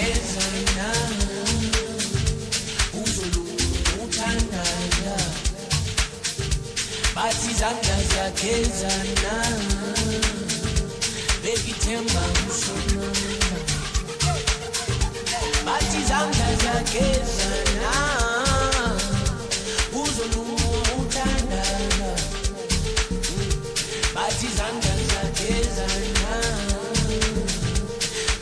ziyakezana uzulu uthandana bathi izandla ziyakezana bekithemba usonana bathi izandla ziyakezana uzulu uthandana bathi izandla ziyakezana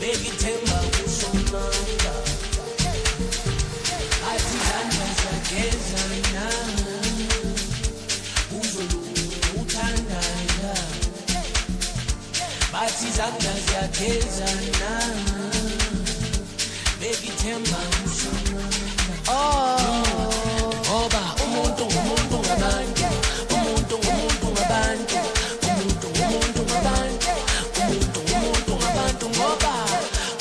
bekithemba usonana bathi izandla ziyakezana uzulu uthandana bathi izandla ziyakezana bekithemba usonana ngoba umuntu ngumuntu ngabantu umuntu ngumuntu ngabantu umuntu ngumuntu ngabantu umuntu ngumuntu ngabantu ngoba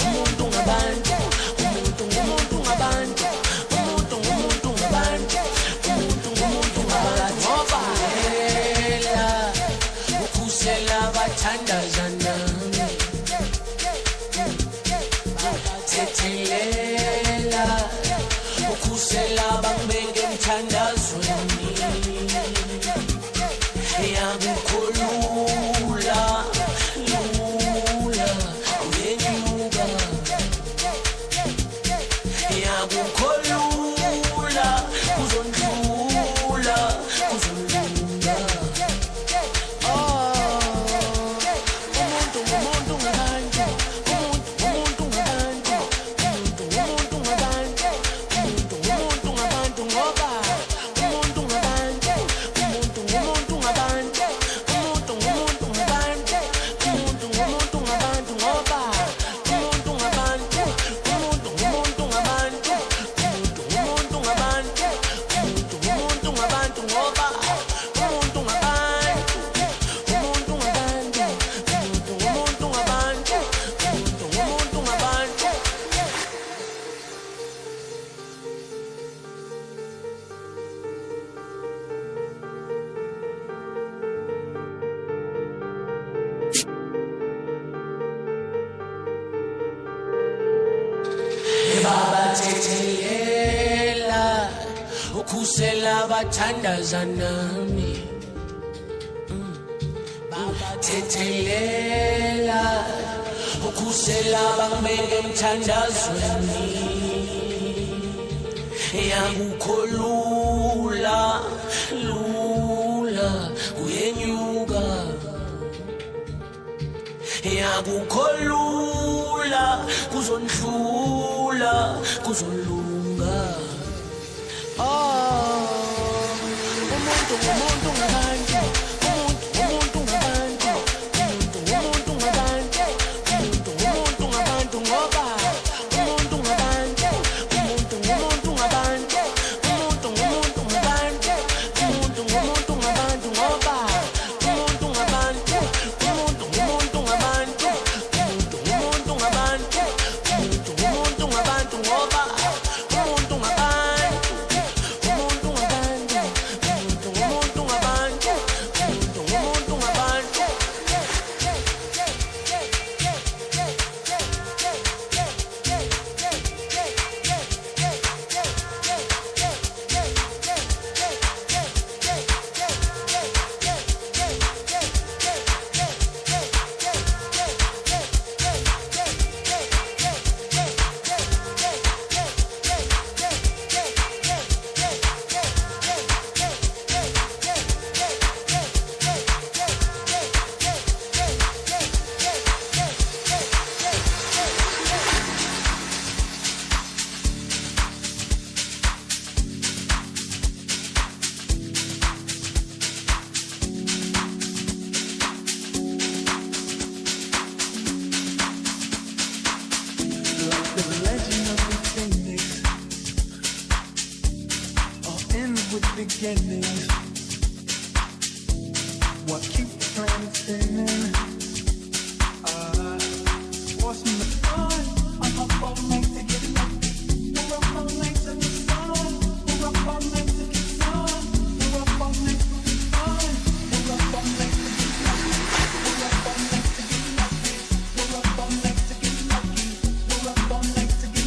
umuntu ngabantu umuntu ngumuntu ngabantu umuntu ngumuntu ngabantu umuntu ngumuntu ngabantu ngoba ela ukhusela abathandazana thethelela ukhusela abangibeke emthandazweni eyakukhulula lula uyenyuka eyakukhulula uzondlula uzolunga umuntu ngumuntu ngabantu umuntu ngabantu umuntu ngumuntu ngabantu umuntu ngumuntu ngabantu ngoba umuntu ngabantu umuntu ngumuntu ngabantu umuntu ngumuntu ngabantu umuntu ngumuntu ngabantu ngoba umuntu ngabantu umuntu ngumuntu ngabantu umuntu ngumuntu ngabantu umuntu ngumuntu ngabantu ngoba umuntu ngabantu umuntu ngabantu umuntu ngumuntu ngabantu umuntu ngumuntu ngabantu baba thethelela ukhusela abathandazanami baba thethelela ukhusela abangibeke emthandazweni eyakukholula lula uyenyuka eyakukholula kuzondlula kuzolunga umuntu ngumuntu ngabantu umuntu ngabantu umuntu ngumuntu ngabantu umuntu ngumuntu ngabantu ngoba umuntu ngabantu umuntu ngumuntu ngabantu umuntu ngumuntu ngabantu umuntu ngumuntu ngabantu ngoba umuntu ngabantu umuntu ngumuntu ngabantu umuntu ngumuntu ngabantu umuntu ngumuntu ngabantu ngoba umuntu ngabantu umuntu ngabantu umuntu ngumuntu ngabantu umuntu ngumuntu ngabantu The legend of the phoenix all ends with beginnings. What keeps the planet spinning? Forcing the sun. I'm up all night to get lucky. We're up all night to the sun. We're up all night to the sun. We're up all night to the sun. We're up all night to get lucky. We're up all night to get lucky. We're up all night to get lucky. We're up all night to get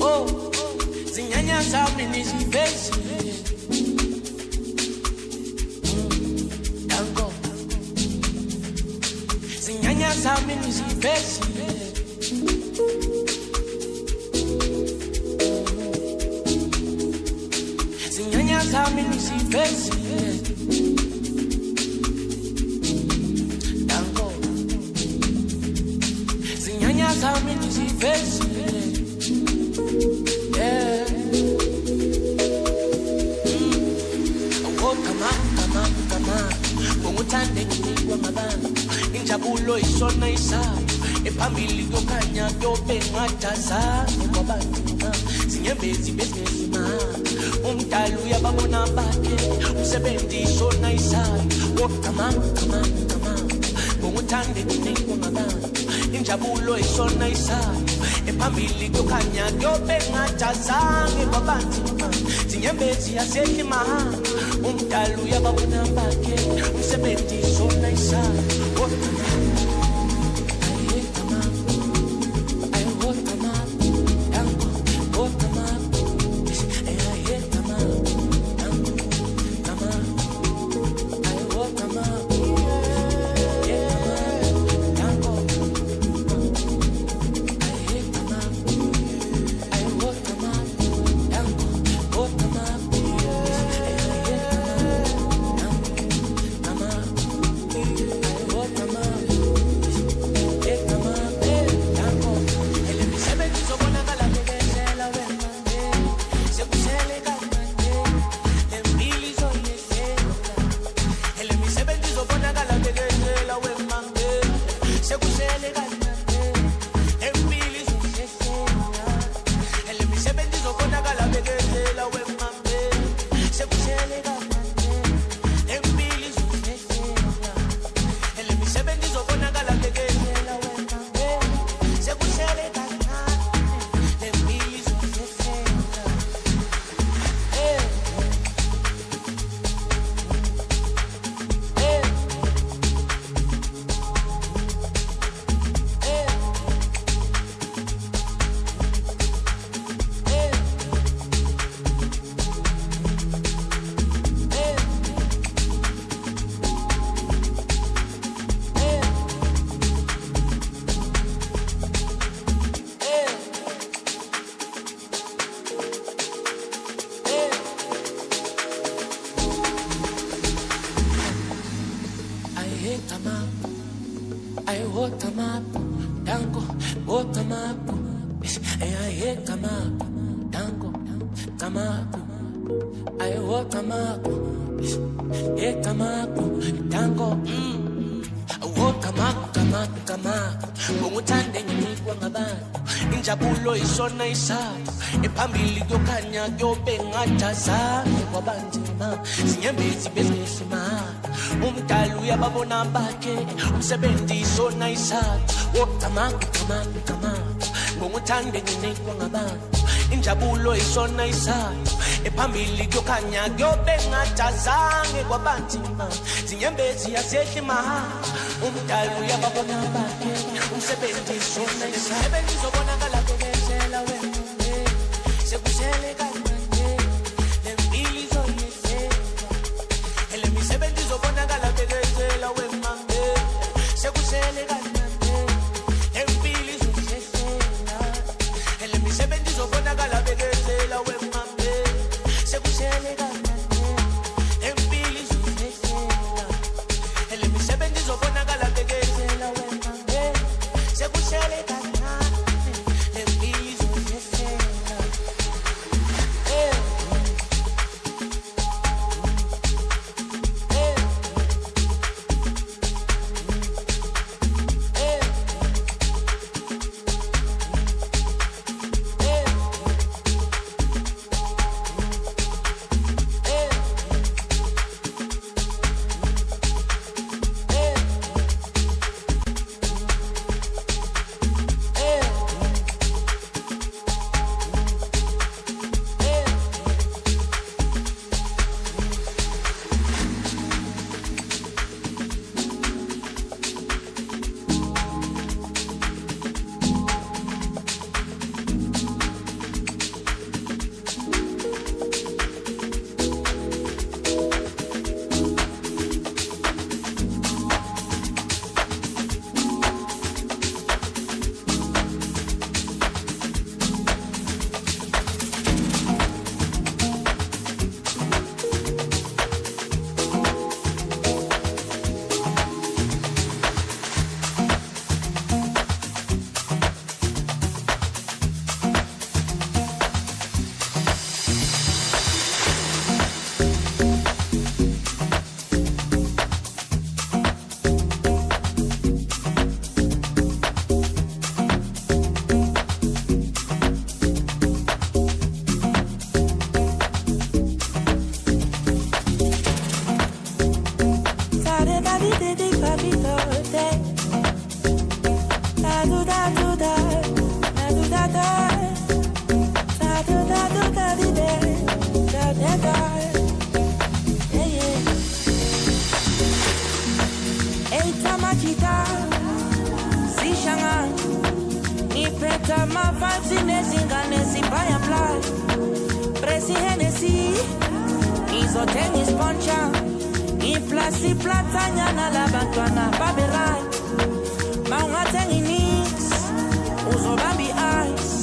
Oh, zinyanya zami nizivezi. Dango. Zinyanya zami nizivezi. Zinyanya zami nizivezi. Dango. Zinyanya zami nizivezi. Yeah. Kama Unguthande nginikwa ngabantu injabulo isona isayo ephambili yokhanya yobe ngadazana kwabantu sinyembezi business umdala uyababona bakhe umsebenzi isona isayo kama Unguthande nginikwa ngabantu injabulo isona isayo ephambili yokhanya yobe ngadazana kwabantu sinyembezi yasehlima umdala uyababona bakhe umsebenzi isona isayo injabulo isona isayo ephambili yokhanya yobe ngadazana kwabanzima sinyembezi business umdala uyababona bakhe umsebenzi isona isayo kama Unguthande nginikwa ngabantu injabulo isona isayo ephambili yokhanya yobe ngadazana kwabanzima sinyembezi yasehlima umdala uyababona bakhe umsebenzi isona isayo ebenzizobonakala bekezela wena sekusele kancane lempilo izoyesela ele misebenzi izobonakala bekezela wena sekusele kancane lempilo izoyesela ele misebenzi izobonakala bekezela wena sekusele kancane lempilo izoyesela ele misebenzi izobonakala bekezela wena sekusele kancane lempilo izoyesela Sita, Sishanga, Ipeta Mavati Nezingane Zibaya Blood, Presi Hennessy, Izo Tennis Poncha, Iplasi Platanya Nalabantwana, Babirai, Maunga Tengi Nix, Uzo Babi Eyes,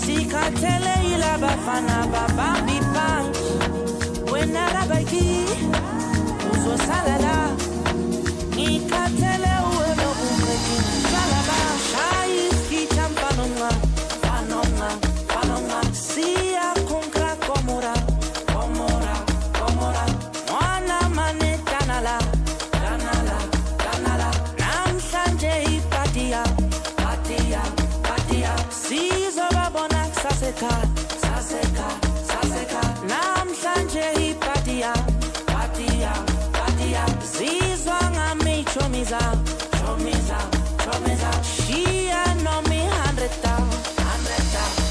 Sikatele Ila Bafana Babi Punch, when Arabaki, Uzo Salada. Ikatele uwelo umreki Salaba Shais kicham panonga Panonga, panonga Sia kunkra komora Komora, komora Mwana mane tanala Tanala, tanala Nam sanje ipatia Patia, patia Sizo babonak saseka Saseka, saseka Nam sanje ipatia Patia, patia Zizwanga Chomiza, chomiza, chomiza. She know me 100,000, 100,000.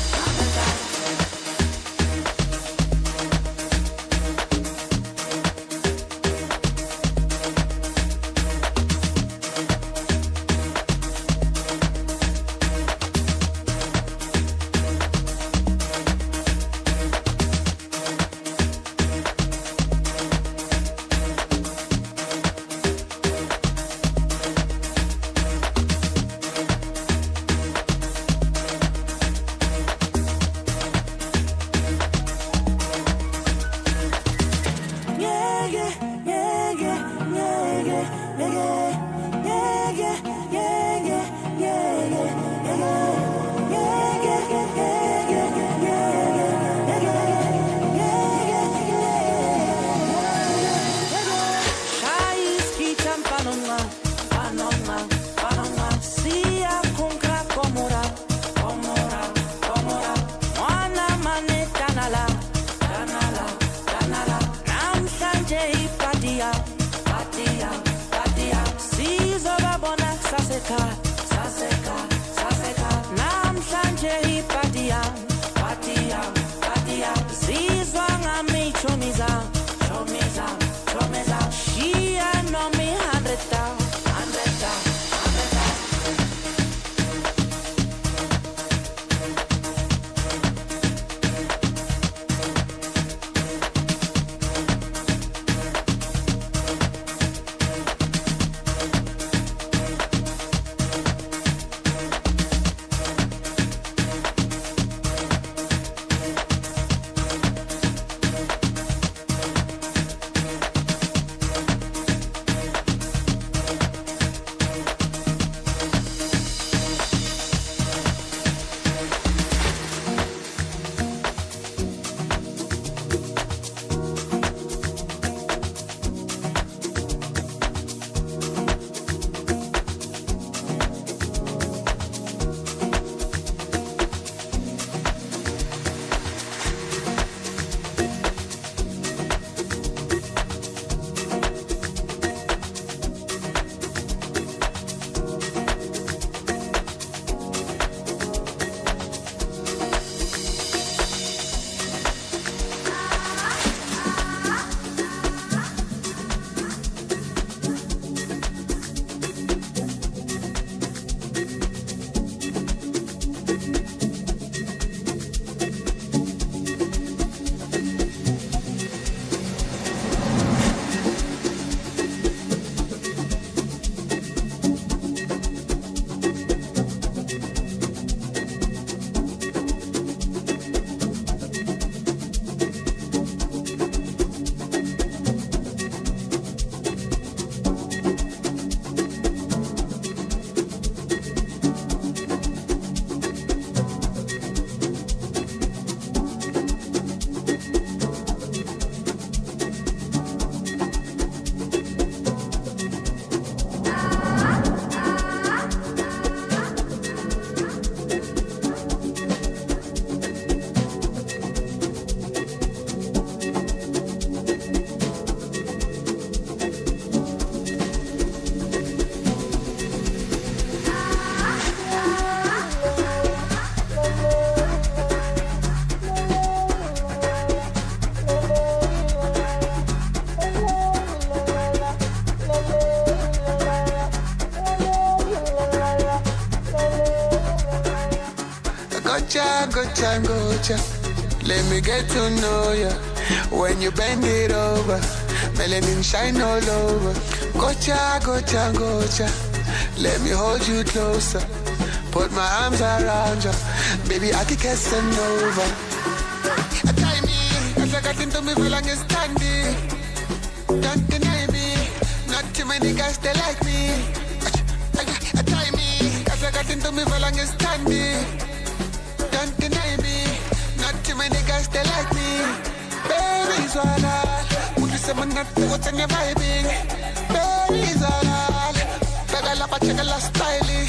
Gocha, gocha, gocha. Let me get to know ya. When you bend it over, melanin shine all over. Gocha, gocha, gocha. Let me hold you closer. Put my arms around ya. Baby, I can get over. Tie me, as I got into me, feel like it's standing. Don't deny me. Not too many guys, they like me. Tie me, as I got into me, feel like it's standing. Don't deny me. Not too many guys, they like me. Baby, Zwala. Would you say my nut, what's in your vibing? Baby, Zwala. Bagala, pachagala, styling.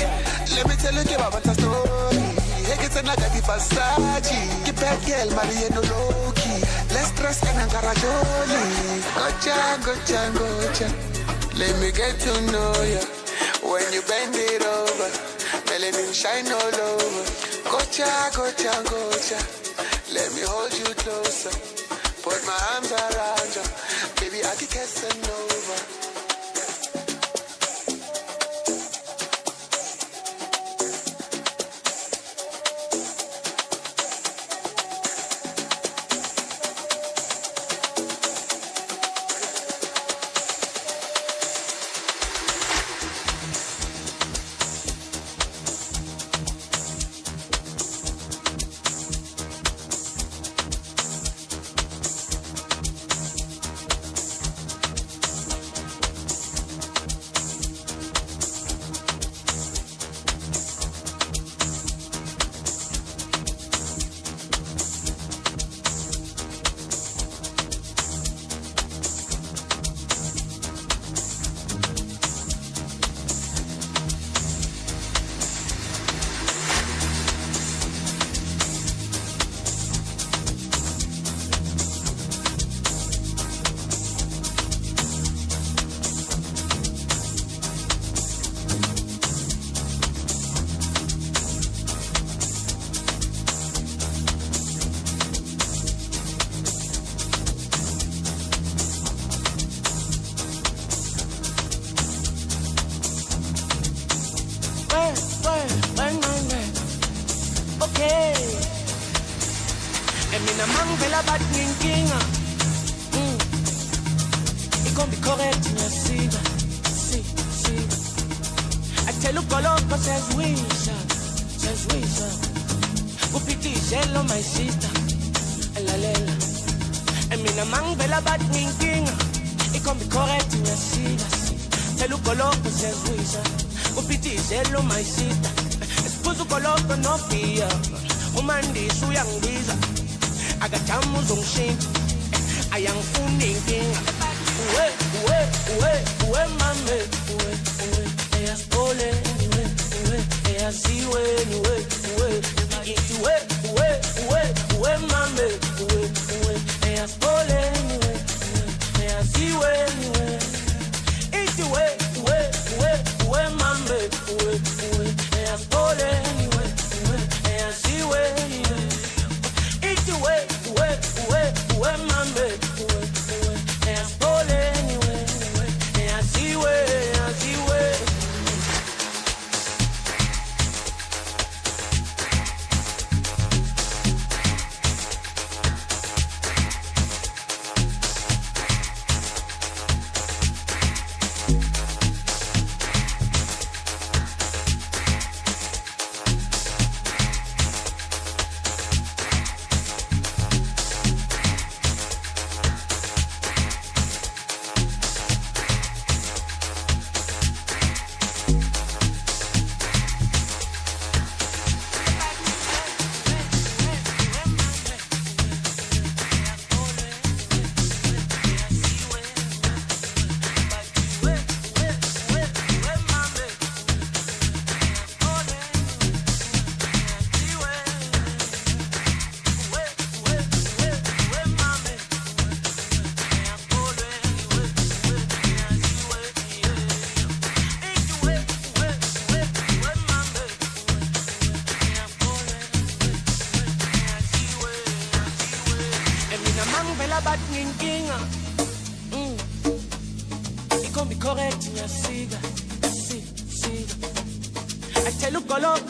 Let me tell you about the story. Hey, it's another Versace. Keep that girl, Mariano Loki. Let's dress in a garajoli. Gocha, gocha, gocha. Let me get to know ya. When you bend it over, melanin shine all over. Gocha, gocha, gocha. Let me hold you closer. Put my arms around you. Baby, I can get over.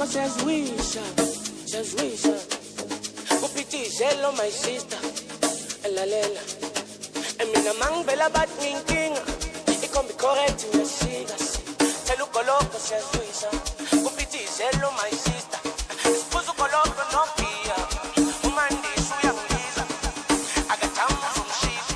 Says we shall. siyazwisa kuphithizelo my sister elalela emina mangivela bathi nginkinga ikhombi correct ngiyasika thela ugoloko siyazwisa kuphithizelo my sister isibuza ugoloko nobhiya umandisi uyangibiza akathamba uzongishisa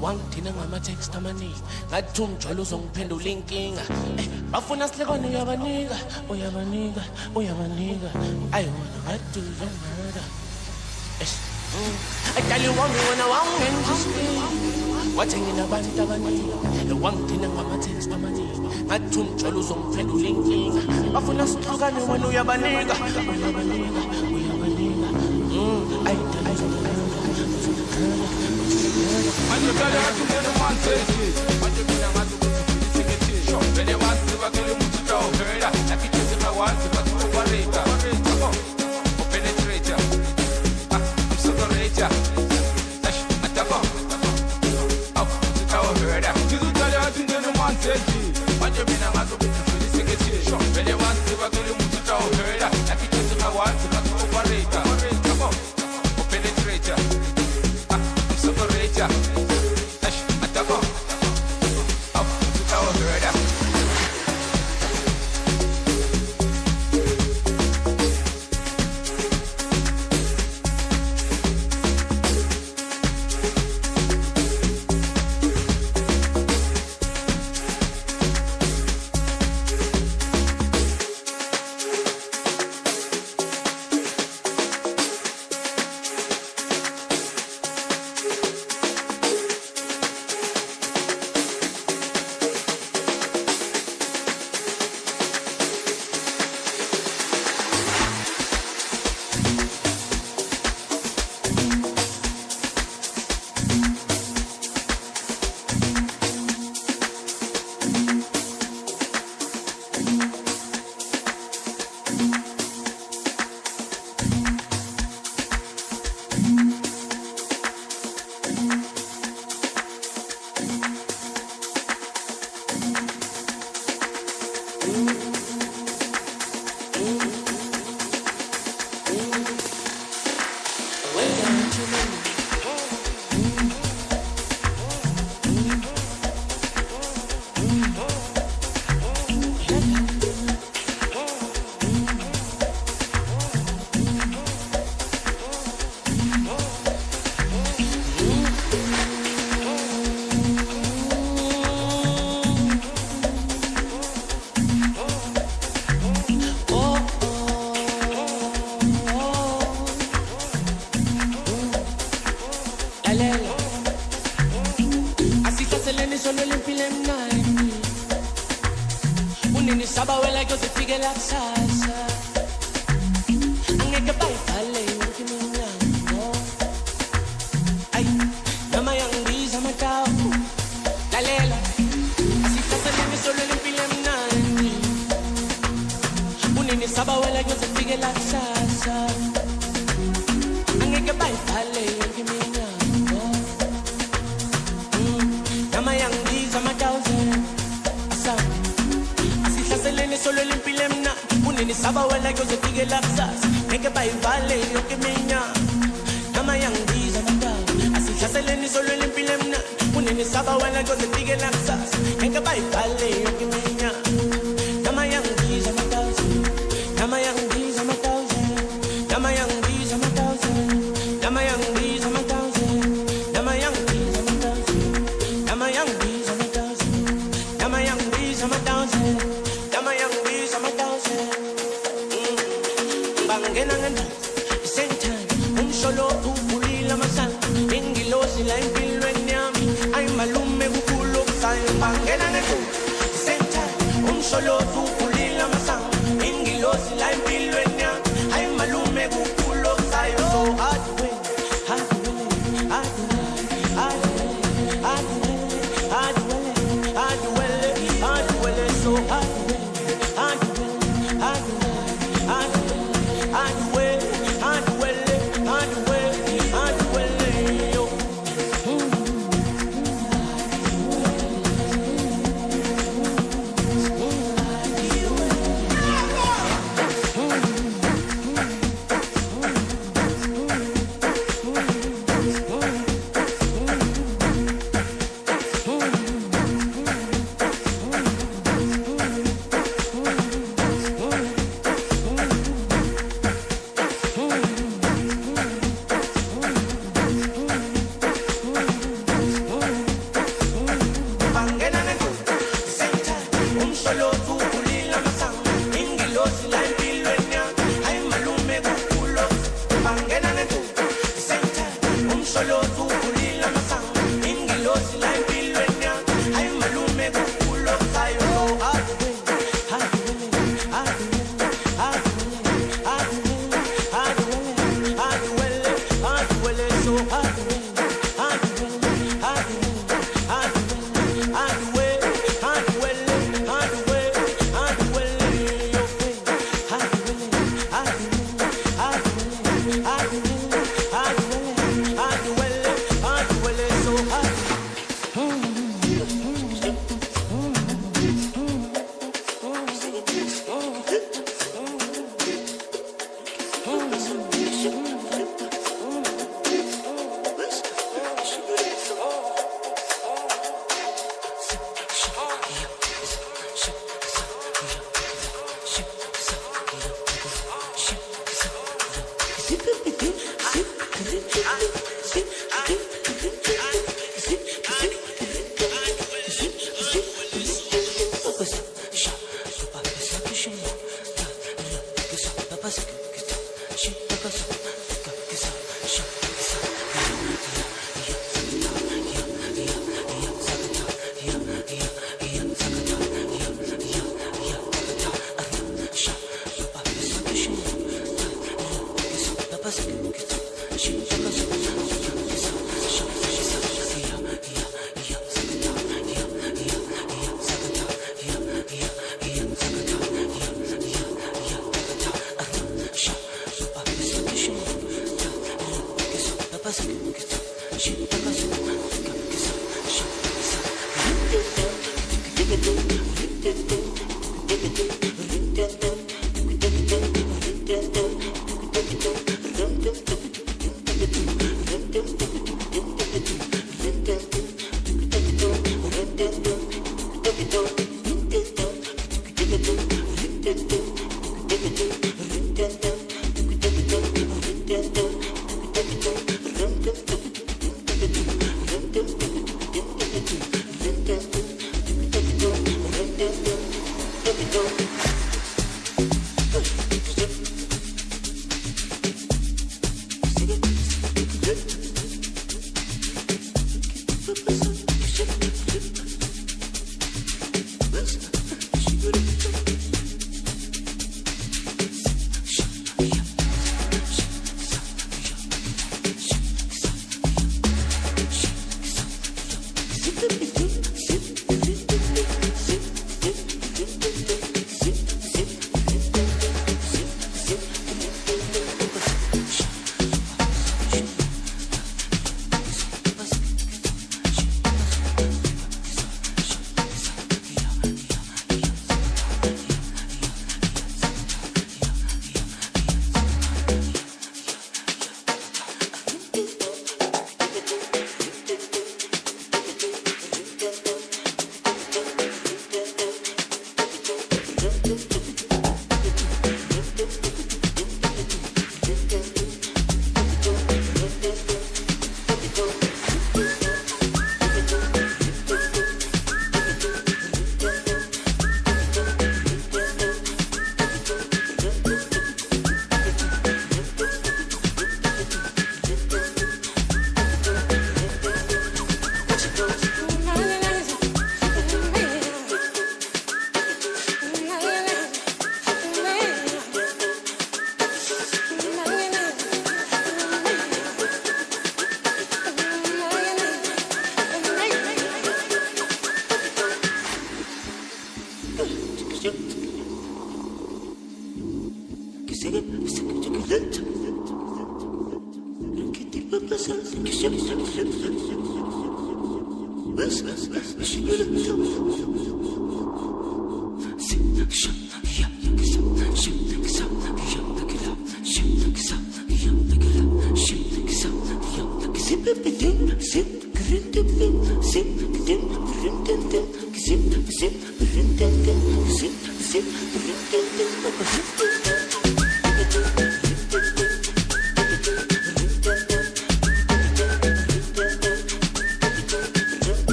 wangithina ngama-text amaningi ngathi umjwalo uzongiphendula inkinga bafuna silekwane uyabanika I wanna what do you murder I tell you one when I want to wathi nginabantu abaningi wangithina ngama-text amaningi ngathi umjwalo uzongiphendula inkinga bafuna silekwane wena uyabanika I tell you Manje kala ngene manje manje mina ngathi ukuthi sikhethe vele wazi bakele umuntu tawuvela nakithe mawazi bathi operate penetrator I'm separator atako umuntu tawuvela ngizuthatha ngene manje manje mina ngathi ukuthi sikhethe vele wazi bakele umuntu tawuvela nakithe mawazi bathi operate penetrator I'm separator atako Sabawela yo se fige la salsa. Angeke bayivale yonke iminyango. Ay, nama yangibiza matawu. Lalela, asihlasele solo lempilo emnandi. Unini sabawela yo se fige la salsa. Angeke bayivale yonke iminyango. Nama yangibiza matawu. Selene solo limpile mna unini saba wala yo se fige la sas neke bayivale yo ke minya nama yangiza mata asihla selene solo limpile mna unini saba wala yo se fige la sas neke bayivale yo ke minya nama yangiza mata nama yangiza mata nama yangiza mata nama yangiza mata nama yangiza mata nama yangiza mata nama yangiza mata Bangena ngenda same time umsholo ubulila masana ingilosi la impilweni yami ay malume kukulo sayo bangena ngenda same time umsholo ubulila masana ingilosi la impilweni yami ay malume kukulo sayo so hard way so hard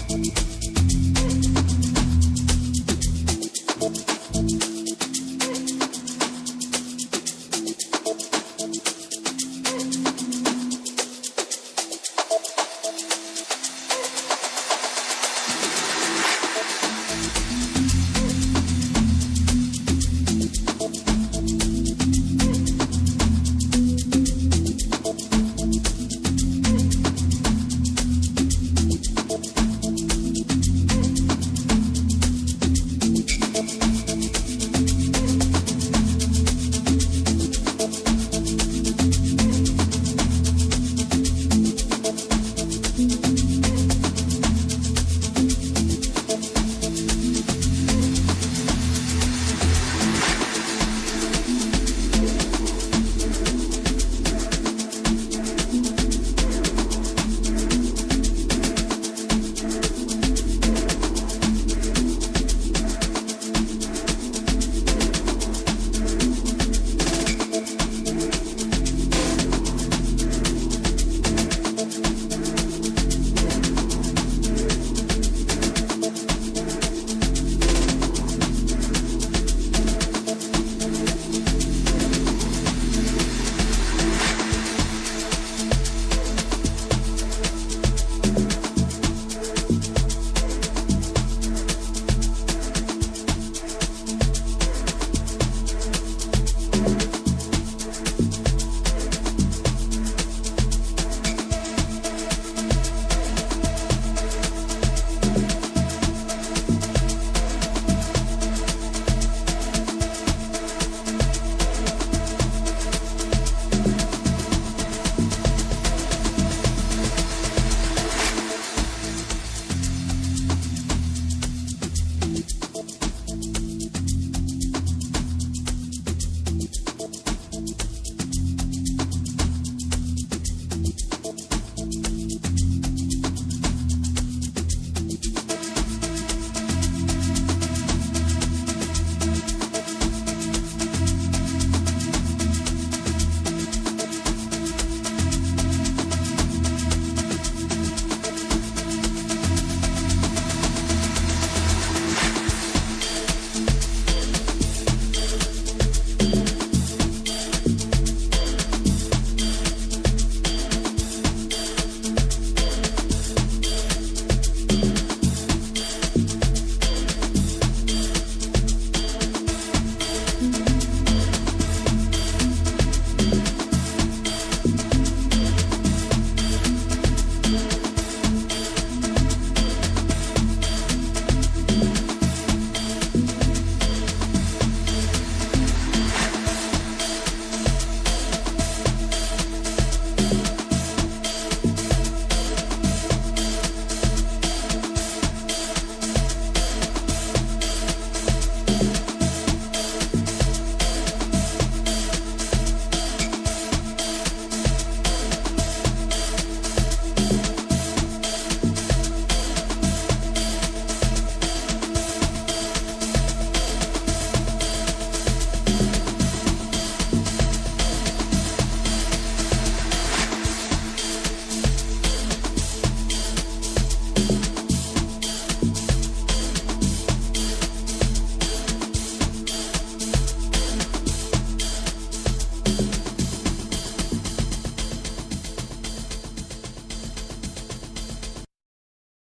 Thank